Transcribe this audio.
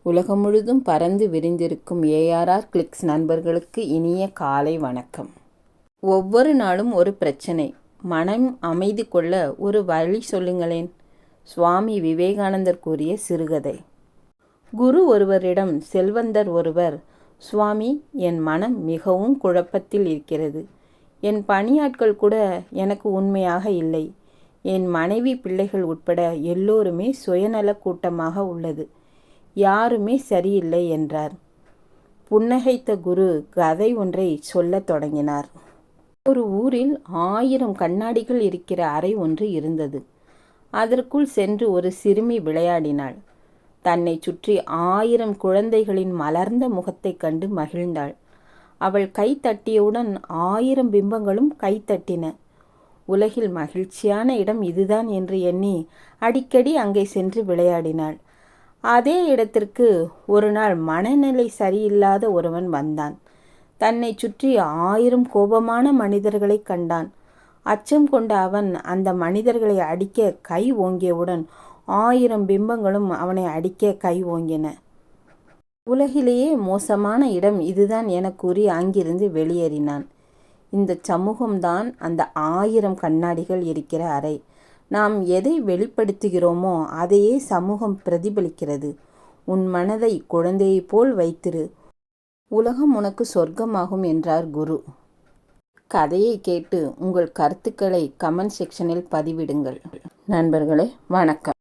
உலகம் முழுதும் பறந்து விரிந்திருக்கும் ஏஆர்ஆர் கிளிக்ஸ் நண்பர்களுக்கு இனிய காலை வணக்கம். ஒவ்வொரு நாளும் ஒரு பிரச்சனை. மனம் அமைதி கொள்ள ஒரு வழி சொல்லுங்களேன். சுவாமி விவேகானந்தர் கூறிய சிறுகதை. குரு ஒருவரிடம் செல்வந்தர் ஒருவர், சுவாமி, என் மனம் மிகவும் குழப்பத்தில் இருக்கிறது. என் பணியாட்கள் கூட எனக்கு உண்மையாக இல்லை. என் மனைவி, பிள்ளைகள் உட்பட எல்லோருமே சுயநல கூட்டமாக உள்ளது. யாருமே சரியில்லை என்றார். புன்னகைத்த குரு கதை ஒன்றை சொல்லத் தொடங்கினார். ஒரு ஊரில் 1000 கண்ணாடிகள் இருக்கிற அறை ஒன்று இருந்தது. அதற்குள் சென்று ஒரு சிறுமி விளையாடினாள். தன்னை சுற்றி 1000 குழந்தைகளின் மலர்ந்த முகத்தைக் கண்டு மகிழ்ந்தாள். அவள் கை தட்டியவுடன் 1000 பிம்பங்களும் கைத்தட்டின. உலகில் மகிழ்ச்சியான இடம் இதுதான் என்று எண்ணி அடிக்கடி அங்கே சென்று விளையாடினாள். அதே இடத்திற்கு ஒரு நாள் மனநிலை சரியில்லாத ஒருவன் வந்தான். தன்னை சுற்றி 1000 கோபமான மனிதர்களை கண்டான். அச்சம் கொண்ட அவன் அந்த மனிதர்களை அடிக்க கை ஓங்கியவுடன் 1000 பிம்பங்களும் அவனை அடிக்க கை ஓங்கின. உலகிலேயே மோசமான இடம் இதுதான் என கூறி அங்கிருந்து வெளியேறினான். இந்த சமூகம்தான் அந்த 1000 கண்ணாடிகள் இருக்கிற அறை. நாம் எதை வெளிப்படுத்துகிறோமோ அதையே சமூகம் பிரதிபலிக்கிறது. உன் மனதை குழந்தையைப் போல் வைத்திரு. உலகம் உனக்கு சொர்க்கமாகும் என்றார் குரு. கதையை கேட்டு உங்கள் கருத்துக்களை கமெண்ட் செக்ஷனில் பதிவிடுங்கள். நண்பர்களே, வணக்கம்.